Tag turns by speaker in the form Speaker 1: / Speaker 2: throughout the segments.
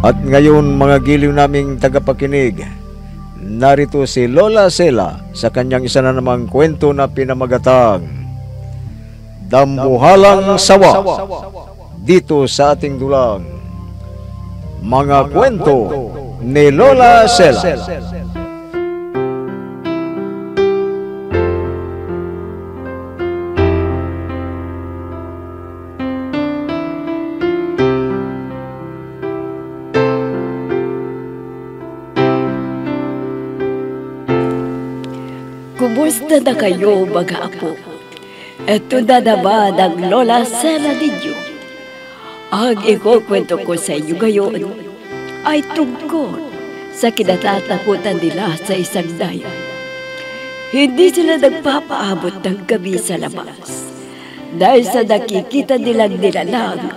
Speaker 1: At ngayon mga giliw naming tagapakinig, narito si Lola Sela sa kanyang isa na namang kwento na pinamagatang Dambuhalang Sawa, dito sa ating dulang Mga Kwento ni Lola Sela.
Speaker 2: Kumusta na kayo, mga apo? Ito na naman ang Lola Sela ninyo. Ang ikukwento ko sa inyo ngayon ay tungkol sa kinatatakutan nila sa isang dayo. Hindi sila nagpapaabot ng gabi sa labas dahil sa nakikita nilang nilalang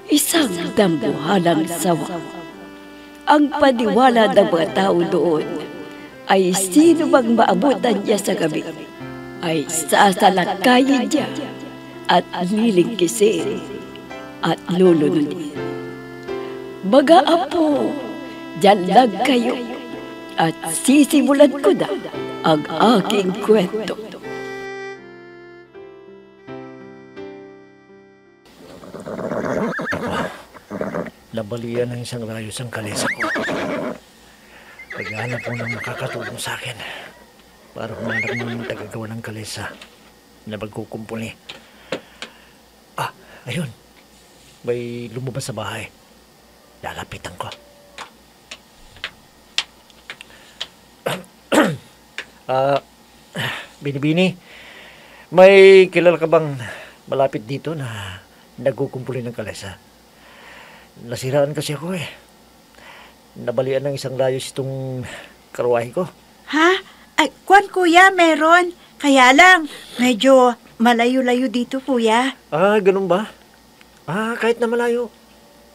Speaker 2: isang dambuhalang sawa. Ang paniwala ng mga tao doon ay sino bang maabutan niya sa gabi ay sasalakayin niya at lilingkisin at lulununin. Mga apo, diyan lang kayo at sisimulan ko na ang aking kwento.
Speaker 3: Nabalian ng isang rayos ang kalesa ko. Paghahanap ko ng makakatulong sa akin para humanap ng tagagawa ng kalesa na magkukumpuni. Ayun. May lumabas sa bahay. Lalapitan ko. Binibini, may kilala ka bang malapit dito na nagkukumpuni ng kalesa? Nasiraan kasi ako eh. Nabalian ng isang rayos itong karwahe ko.
Speaker 4: Ha? Ay, Kwan kuya, meron. Kaya lang, medyo malayo-layo dito kuya.
Speaker 3: Ganun ba? Kahit na malayo.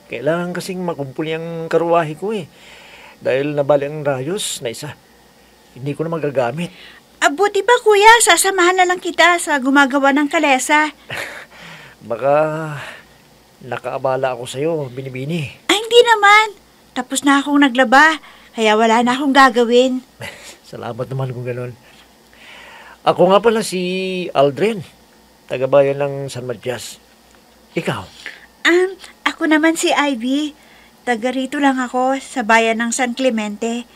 Speaker 3: Kailangan kasing makumpuli ang karwahe ko eh. Dahil nabali ang rayos na isa. Hindi ko na magagamit.
Speaker 4: Buti ba kuya, sasamahan na lang kita sa gumagawa ng kalesa.
Speaker 3: Baka nakaabala ako sa'yo, Binibini.
Speaker 4: Ay, hindi naman. Tapos na akong naglaba, kaya wala na akong gagawin.
Speaker 3: Salamat naman kung ganun. Ako nga pala si Aldrin, taga-bayan ng San Matias. Ikaw?
Speaker 4: Ako naman si Ivy. Taga rito lang ako sa bayan ng San Clemente.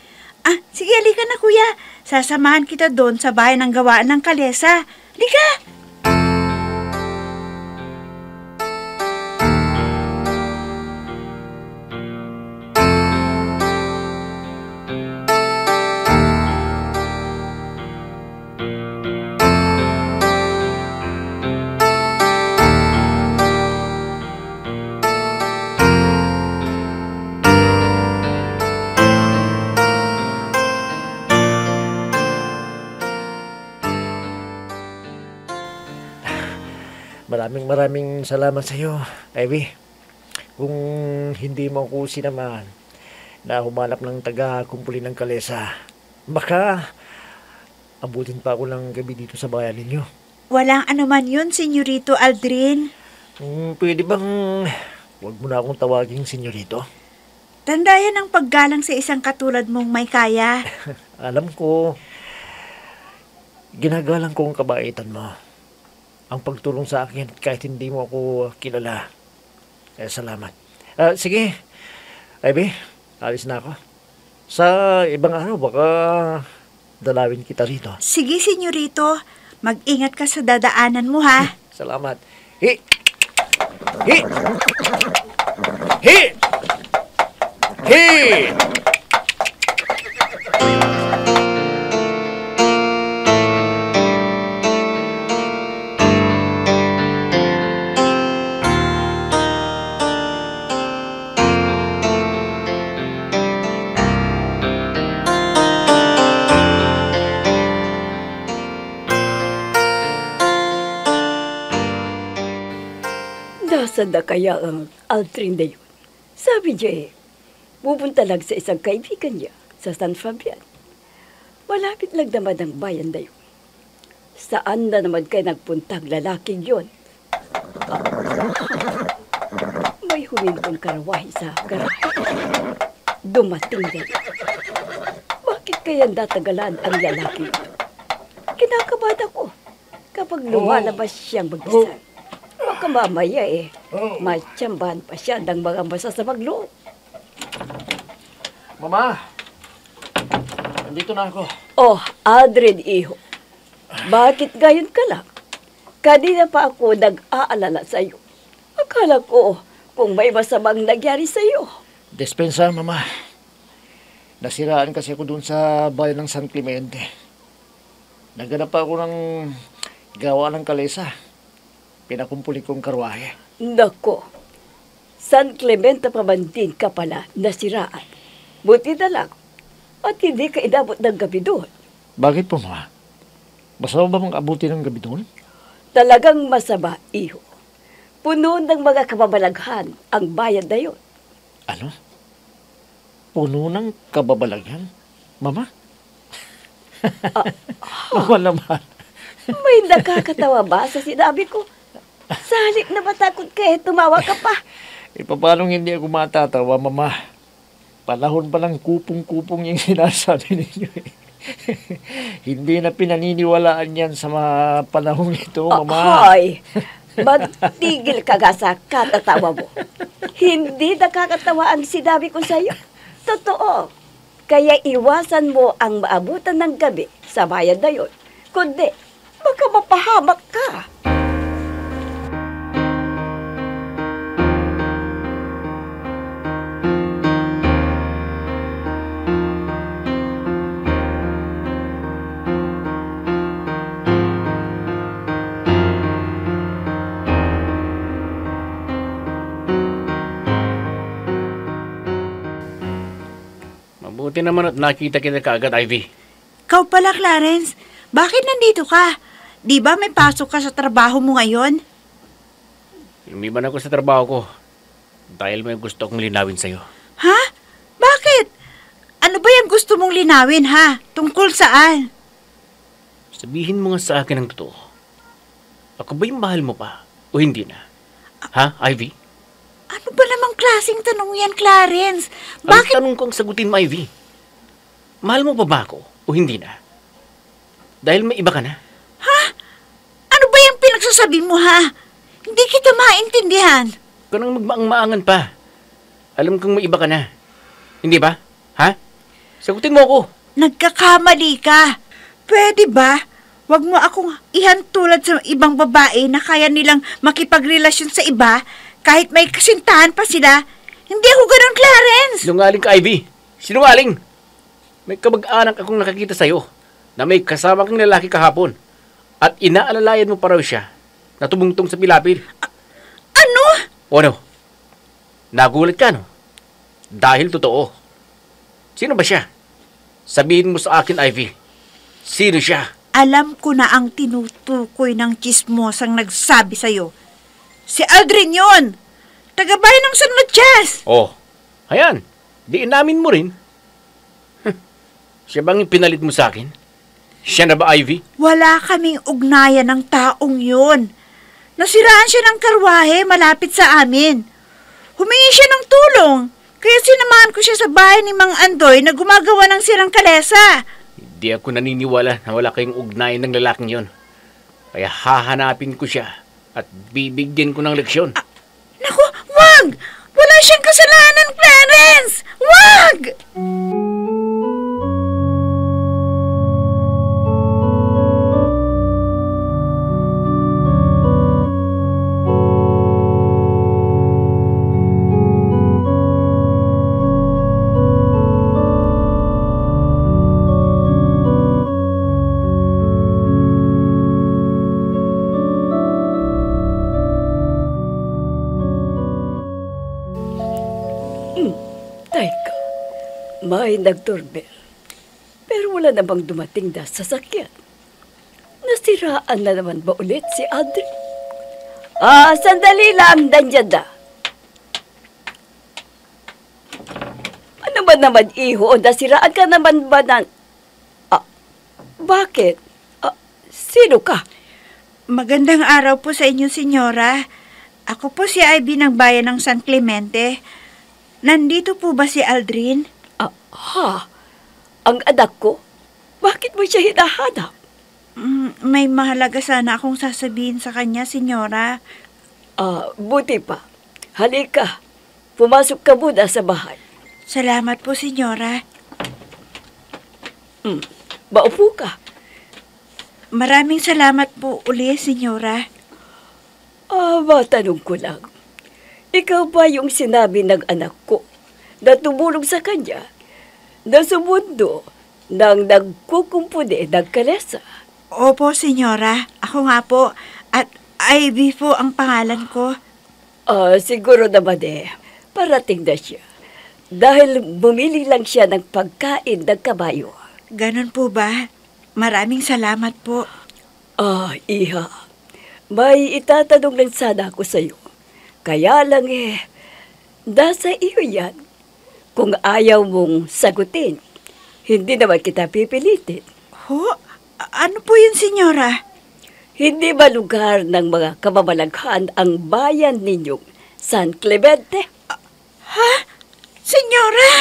Speaker 4: Sige, halika na kuya. Sasamahan kita doon sa bayan ng gawaan ng kalesa. Halika!
Speaker 3: Maraming salamat sa iyo, Ivy. Kung hindi mo ako sinamahan na humanap ng taga-kumpuli ng kalesa, baka abutin pa ako ng gabi dito sa bayan ninyo.
Speaker 4: Walang anuman yun, Senyorito Aldrin.
Speaker 3: Pwede bang huwag mo na akong tawaging senyorito?
Speaker 4: Tandayan ang paggalang sa isang katulad mong may kaya.
Speaker 3: Alam ko, ginagalang ko ang kabaitan mo. Ang pagtulong sa akin kahit hindi mo ako kilala. Salamat. Sige, Ivy, alis na ako. Sa ibang araw, baka dalawin kita rito.
Speaker 4: Sige, Senyorito. Mag-ingat ka sa dadaanan mo, ha?
Speaker 3: Salamat. Hi! Hi! Hi! Hi!
Speaker 2: Nasaan na kaya ang Aldrin na yun? Sabi niya pupunta lang sa isang kaibigan niya sa San Fabian. Malapit lang naman ang bayan na yun. Saan na naman kayo nagpuntang lalaking yun? may humindong karawahi sa garahe. Dumating din. Bakit kaya datagalan ang lalaki ito? Kinakabad ako kapag lumalabas siyang mag-isa. Baka mamaya matsambahan pa siya ng mga masasabag loob.
Speaker 3: Mama, nandito na ako.
Speaker 2: Oh, Aldred, iho. Bakit gayon ka lang? Kanina pa ako nag-aalala sa'yo. Akala ko kung may masamang nangyari sa'yo.
Speaker 3: Despensa, Mama. Nasiraan kasi ako dun sa bayan ng San Clemente. Naghanap pa ako ng gawa ng kalesa. Pinakumpuli kong karwahe.
Speaker 2: Nako, San Clemente pa man din ka pala nasiraan. Buti na lang. At hindi ka inabot ng gabi doon.
Speaker 3: Bakit po, Mama? Masama ba mong abuti ng gabi doon?
Speaker 2: Talagang masama, iho. Puno ng mga kababalaghan ang bayan na yun.
Speaker 3: Ano? Puno ng kababalaghan? Mama? Mama naman.
Speaker 2: May nakakatawa ba sa sinabi ko? Sa halip na matakot ka tumawa ka pa.
Speaker 3: Paano hindi ako matatawa, Mama? Panahon pa lang kupong-kupong yung sinasabi ninyo eh. Hindi na pinaniniwalaan yan sa mga panahong ito, Mama.
Speaker 2: Hoy, magtigil ka nga sa katatawa mo. Hindi nakakatawa ang sinabi ko sa'yo. Totoo. Kaya iwasan mo ang maabutan ng gabi sa bayan na yun. Kundi, baka mapahamak ka.
Speaker 5: Mabuti naman at nakita kita kaagad, Ivy.
Speaker 4: Kau pala, Clarence. Bakit nandito ka? Di ba may pasok ka sa trabaho mo ngayon?
Speaker 5: Lumiban ako sa trabaho ko dahil may gusto akong linawin sa'yo.
Speaker 4: Ha? Bakit? Ano ba yung gusto mong linawin, ha? Tungkol saan?
Speaker 5: Sabihin mo nga sa akin ang totoo. Ako ba yung mahal mo pa o hindi na? Ha, Ivy?
Speaker 4: Ano ba namang klaseng tanong yan, Clarence?
Speaker 5: Ang
Speaker 4: Bakit?
Speaker 5: tanong kong sagutin mo, Ivy. Mahal mo pa ba ako o hindi na? Dahil may iba ka na.
Speaker 4: Ha? Ano ba yung pinagsasabi mo, ha? Hindi kita maintindihan.
Speaker 5: Ikaw nang magmaang-maangan pa. Alam kong may iba ka na. Hindi ba? Ha? Sagutin mo ako.
Speaker 4: Nagkakamali ka. Pwede ba? Huwag mo akong ihantulad sa ibang babae na kaya nilang makipagrelasyon sa iba kahit may kasintahan pa sila. Hindi ako ganun, Clarence.
Speaker 5: Sinungaling ka, Ivy. Sinungaling. May kamag-anak akong nakakita sa'yo na may kasama kang lalaki kahapon at inaalalayan mo pa raw siya na tumungtong sa pilapil.
Speaker 4: Ano?
Speaker 5: O ano? Nagulat ka, no? Dahil totoo. Sino ba siya? Sabihin mo sa akin, Ivy. Sino siya?
Speaker 4: Alam ko na ang tinutukoy ng chismosang nagsabi sa'yo. Si Aldrin yun! Tagabayan ng San Matias!
Speaker 5: Oh, ayan. Di inamin mo rin. Siya bang pinalit mo sa akin? Siya na ba, Ivy?
Speaker 4: Wala kaming ugnayan ng taong yun. Nasiraan siya ng karwahe malapit sa amin. Humingi siya ng tulong. Kaya sinamahan ko siya sa bahay ni Mang Andoy na gumagawa ng sirang kalesa.
Speaker 5: Hindi ako naniniwala na wala kayong ugnayan ng lalaking yon. Kaya hahanapin ko siya at bibigyan ko ng leksyon.
Speaker 4: Naku, wag! Wala siyang kasalanan, Clarence! Wag!
Speaker 2: Teka, may nagdoorbell. Pero wala namang dumating na sasakyan. Nasiraan na naman ba ulit si Audrey? Sandali lang, nandiyan na. Ano ba naman, iho? Nasiraan ka naman ba na... bakit? Sino ka?
Speaker 4: Magandang araw po sa inyo, senyora. Ako po si Ivy ng bayan ng San Clemente. Nandito po ba si Aldrin?
Speaker 2: Ang anak ko? Bakit mo siya hinahanap?
Speaker 4: May mahalaga sana akong sasabihin sa kanya, senyora.
Speaker 2: Buti pa. Halika, pumasok ka muna sa bahay.
Speaker 4: Salamat po, senyora.
Speaker 2: Maupo ka.
Speaker 4: Maraming salamat po uli, senyora.
Speaker 2: Matanong ko lang. Ikaw ba yung sinabi ng anak ko na tumulong sa kanya na sumundo ng nagkukumpuni ng kalesa?
Speaker 4: Opo, senyora. Ako nga po. At Ivy po ang pangalan ko.
Speaker 2: Siguro naman parating na siya. Dahil bumili lang siya ng pagkain ng kabayo.
Speaker 4: Ganon po ba? Maraming salamat po.
Speaker 2: Iha. May itatanong lang sana ako sa'yo. Kaya lang nasa iyo yan. Kung ayaw mong sagutin, hindi naman kita pipilitin.
Speaker 4: Ano po yun, senyora?
Speaker 2: Hindi ba lugar ng mga kamamalaghan ang bayan ninyong San Clemente?
Speaker 4: Senyora!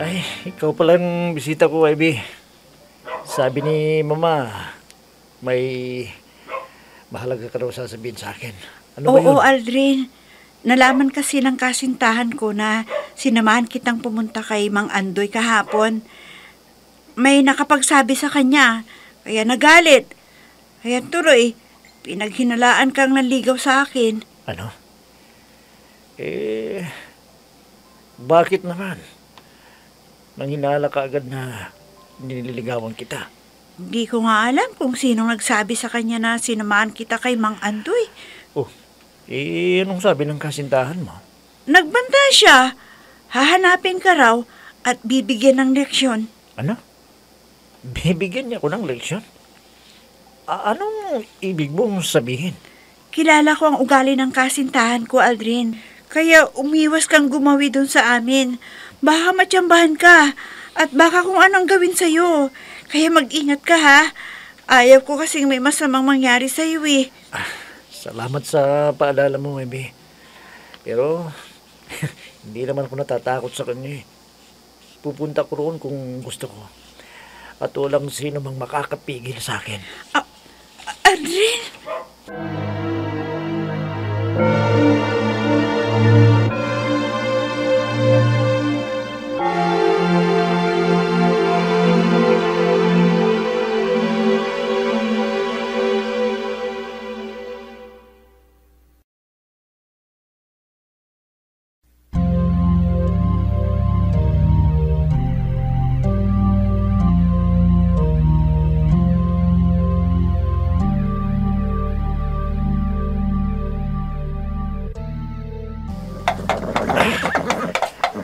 Speaker 3: Ay, ikaw palang bisita ko, Ivy. Sabi ni Mama, may mahalaga ka daw sasabihin sa akin. Ano ba yun?
Speaker 4: Oo, Aldrin. Nalaman kasi ng kasintahan ko na sinamahan kitang pumunta kay Mang Andoy kahapon. May nakapagsabi sa kanya, kaya nagalit. Kaya tuloy, pinaghinalaan kang naligaw sa akin.
Speaker 3: Ano? Bakit naman? Nanghinala ka agad na nililigawan kita.
Speaker 4: Hindi ko nga alam kung sinong nagsabi sa kanya na sinamahan kita kay Mang Andoy.
Speaker 3: Anong sabi ng kasintahan mo?
Speaker 4: Nagbanta siya. Hahanapin ka raw at bibigyan ng leksyon.
Speaker 3: Ano? Bibigyan niya ako ng leksyon? Anong ibig mong sabihin?
Speaker 4: Kilala ko ang ugali ng kasintahan ko, Aldrin. Kaya umiwas kang gumawi dun sa amin. Baka matsambahan ka at baka kung anong gawin sa'yo. Kaya mag-ingat ka, ha? Ayaw ko kasing may masamang mangyari sa'yo, eh.
Speaker 3: Salamat sa paalala mo, Ebe. Pero, hindi naman ako natatakot sa kanya. Pupunta ko roon kung gusto ko. At walang sino mang makakapigil sa akin.
Speaker 4: Aldrin!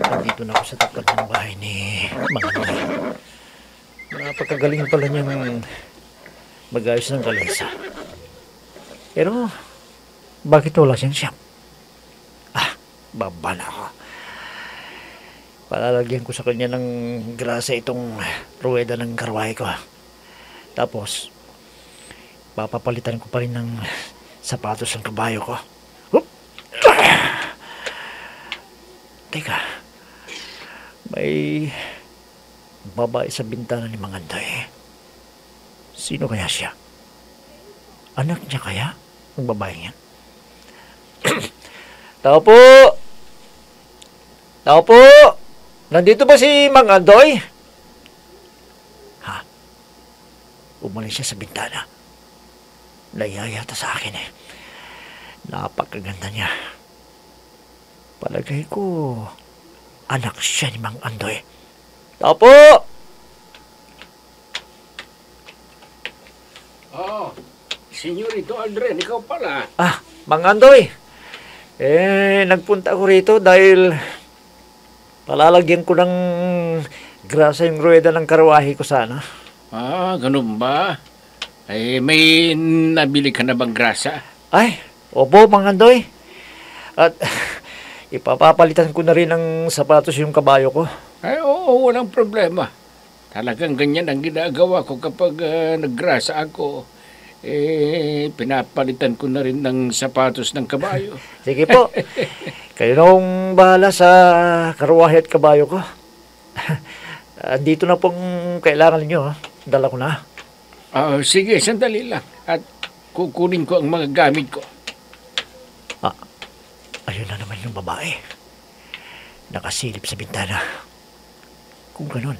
Speaker 3: Nandito na ako sa tapat ng bahay ni Mang Andoy. Napakagaling pala niyang mag-ayos ng kalesa. Pero, bakit wala siyang siyam? Baba na ako. Palalagyan ko sa kanya ng grasa itong ruweda ng karwahe ko. Tapos, papapalitan ko pa rin ng sapatos ng kabayo ko. Teka, may babae sa bintana ni Mang Andoy. Sino kaya siya? Anak niya kaya? Ang babae yan? Tao po! Tao po! Nandito ba si Mang Andoy? Umalis siya sa bintana. Nayayata sa akin Napakaganda niya. Palagay ko, anak siya ni Mang Andoy. Tao po!
Speaker 5: Senyorito Aldrin, ikaw pala.
Speaker 3: Mang Andoy. Nagpunta ako rito dahil palalagyan ko ng grasa yung rueda ng karwahe ko sana.
Speaker 5: Ganun ba? Ay, may nabili ka na bang grasa?
Speaker 3: Ay, opo, Mang Andoy. At ipapapalitan ko na rin ng sapatos yung kabayo ko.
Speaker 5: Ay, oo, walang problema. Talagang ganyan ang ginagawa ko kapag naggrasa ako. Pinapalitan ko na rin ng sapatos ng kabayo.
Speaker 3: Sige po. Kayo nang bahala sa karwahe at kabayo ko. Andito na pong kailangan ninyo. Dala ko na.
Speaker 5: Sige, sandali lang. At kukunin ko ang mga gamit ko.
Speaker 3: Ayun na naman yung babae. Nakasilip sa bintana. Kung ganun,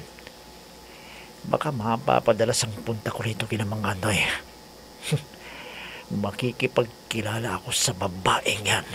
Speaker 3: baka mapapadalas ang punta ko rito kina Mang Andoy. Makikipagkilala ako sa babaeng yan.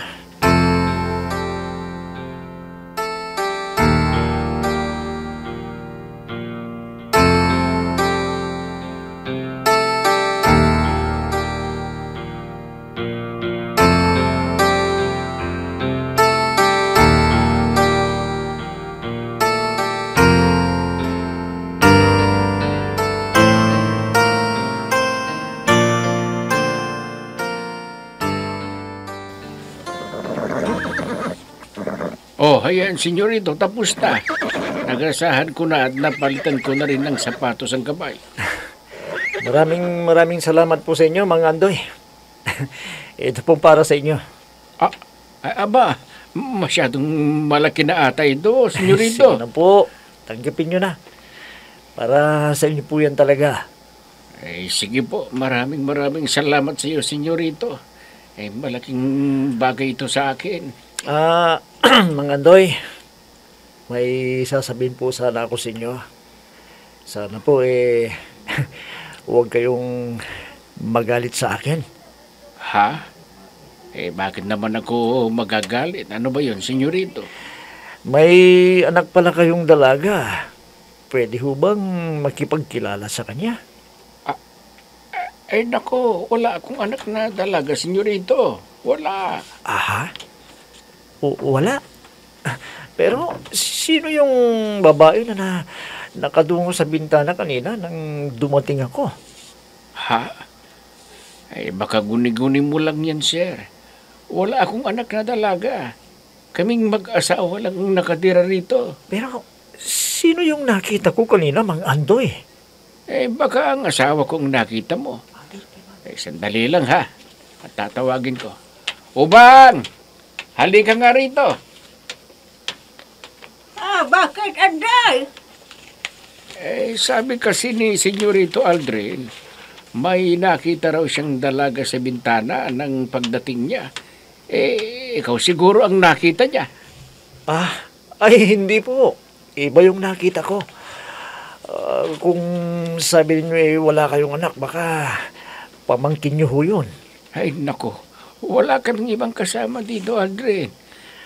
Speaker 5: Ayan, senyorito, tapos na. Nagrasahan ko na at napalitan ko na rin ng sapatos ang kabay.
Speaker 3: Maraming salamat po sa inyo, Mang Andoy. Ito pong para sa inyo.
Speaker 5: Aba, masyadong malaki na ata ito, senyorito.
Speaker 3: Sige na po, tanggapin nyo na. Para sa inyo po yan talaga.
Speaker 5: Sige po, maraming salamat sa iyo, senyorito. Malaking bagay ito sa akin.
Speaker 3: Mang Andoy, may sasabihin po sana ako sa inyo. Sana po huwag kayong magalit sa akin.
Speaker 5: Ha? Bakit naman ako magagalit? Ano ba yun, senyorito?
Speaker 3: May anak pala kayong dalaga. Pwede ho bang makipagkilala sa kanya?
Speaker 5: Nako, wala akong anak na dalaga, senyorito. Wala.
Speaker 3: Aha? Wala? Pero sino yung babae na nakadungo sa bintana kanina nang dumating ako?
Speaker 5: Ha? Baka guni-guni mo lang yan, sir. Wala akong anak na dalaga. Kaming mag-asawa lang nakatira rito.
Speaker 3: Pero sino yung nakita ko kanina, Mang Andoy?
Speaker 5: Baka ang asawa kong nakita mo. Sandali lang, ha? At tatawagin ko. Ubang! Halika nga rito.
Speaker 4: Bakit, Anday?
Speaker 5: Sabi kasi ni Senyorito Aldrin, may nakita raw siyang dalaga sa bintana ng pagdating niya. Ikaw siguro ang nakita niya.
Speaker 3: Ay hindi po. Iba yung nakita ko. Kung sabi niyo wala kayong anak, baka pamangkin niyo ho yun.
Speaker 5: Ay nako, wala kaming ibang kasama dito, Aldrin.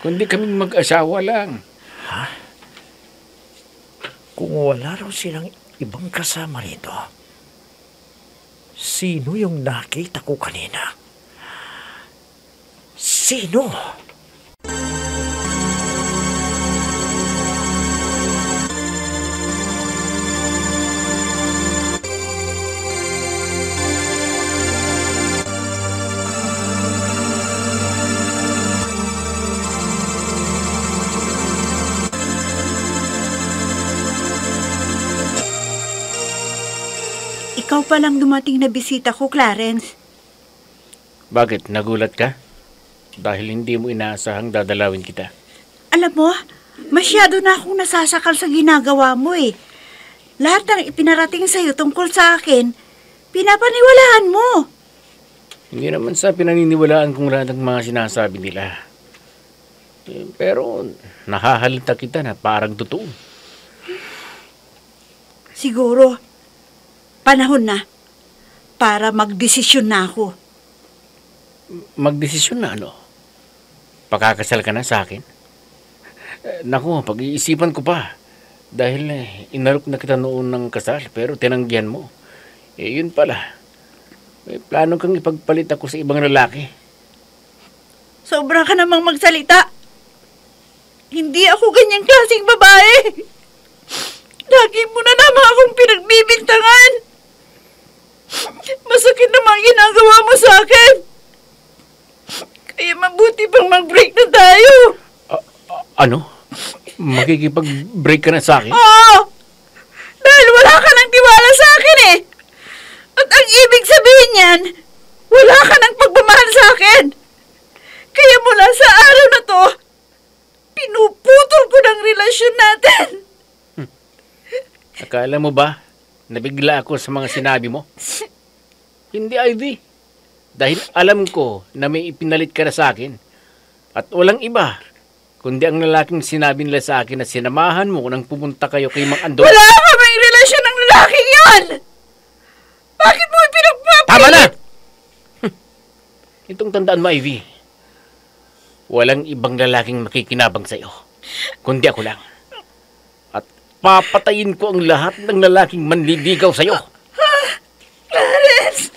Speaker 5: Kundi kaming mag-asawa lang.
Speaker 3: Ha? Kung wala raw silang ibang kasama rito, sino yung nakita ko kanina? Sino?
Speaker 4: Ikaw palang dumating na bisita ko, Clarence.
Speaker 5: Bakit? Nagulat ka? Dahil hindi mo inaasahang dadalawin kita.
Speaker 4: Alam mo, masyado na akong nasasakal sa ginagawa mo eh. Lahat ng ipinarating sa'yo tungkol sa akin, pinapaniwalaan mo.
Speaker 5: Hindi naman sa pinaniniwalaan kong lahat ng mga sinasabi nila. Pero nahahalata kita na parang totoo.
Speaker 4: Siguro, panahon na para magdesisyon na ako.
Speaker 5: Magdesisyon na ano? Pakakasal ka na sa akin? Naku, pag-iisipan ko pa. Dahil inalok na kita noon ng kasal, pero tinanggihan mo. Yun pala. May plano kang ipagpalit ako sa ibang lalaki.
Speaker 4: Sobra ka namang magsalita. Hindi ako ganyang klaseng babae. Lagi mo na naman akong pinagbibintangan. Masakit naman ginagawa mo sa akin. Kaya mabuti pang mag-break na tayo.
Speaker 5: Ano? Makikipag-break ka na sa akin?
Speaker 4: Oo! Dahil wala ka ng tiwala sa akin eh. At ang ibig sabihin niyan, wala ka ng pagmamahal sa akin. Kaya mula sa araw na to, pinuputol ko ng relasyon natin.
Speaker 5: Akala mo ba, nabigla ako sa mga sinabi mo? Hindi, Ivy. Dahil alam ko na may ipinalit ka na sa akin. At walang iba, kundi ang lalaking sinabi nila sa akin na sinamahan mo nang pumunta kayo kay Mang Andor.
Speaker 4: Wala ka bang relasyon ng lalaking yon? Bakit mo pinagpapilit?
Speaker 5: Tama na! Itong tandaan mo, Ivy. Walang ibang lalaking makikinabang sa'yo, kundi ako lang. At papatayin ko ang lahat ng lalaking manliligaw sa'yo.
Speaker 4: Clarence!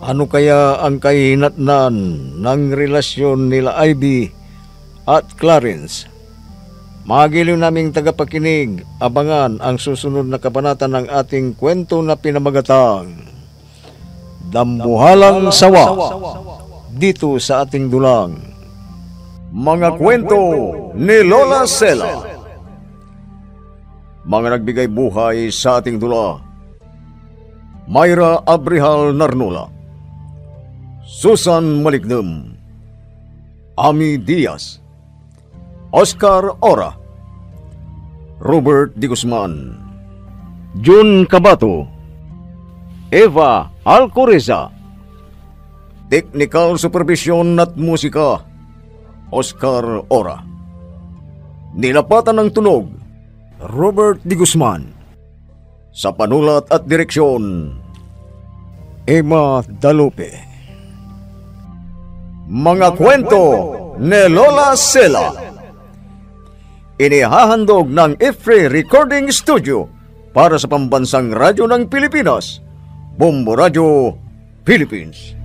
Speaker 1: Ano kaya ang kahinatnan ng relasyon nila Ivy at Clarence? Magiliw naming tagapakinig, abangan ang susunod na kabanata ng ating kwento na pinamagatang Dambuhalang Sawa, dito sa ating dulang Mga Kwento ni Lola Sela. Mga nagbigay buhay sa ating dula: Myra Abrihal Narnola, Susan Malignem, Ami Diaz, Oscar Ora, Robert Di Guzman, Jun Cabato, Eva Alcoreza. Technical Supervision at Musika, Oscar Ora. Nilapatan ng tunog, Robert Di Guzman. Sa panulat at direksyon, Emma Dalupe. Mga Kwento ni Lola Sela. Inihahandog ng IFRI Recording Studio para sa Pambansang Radyo ng Pilipinas, Bombo Radio, Philippines.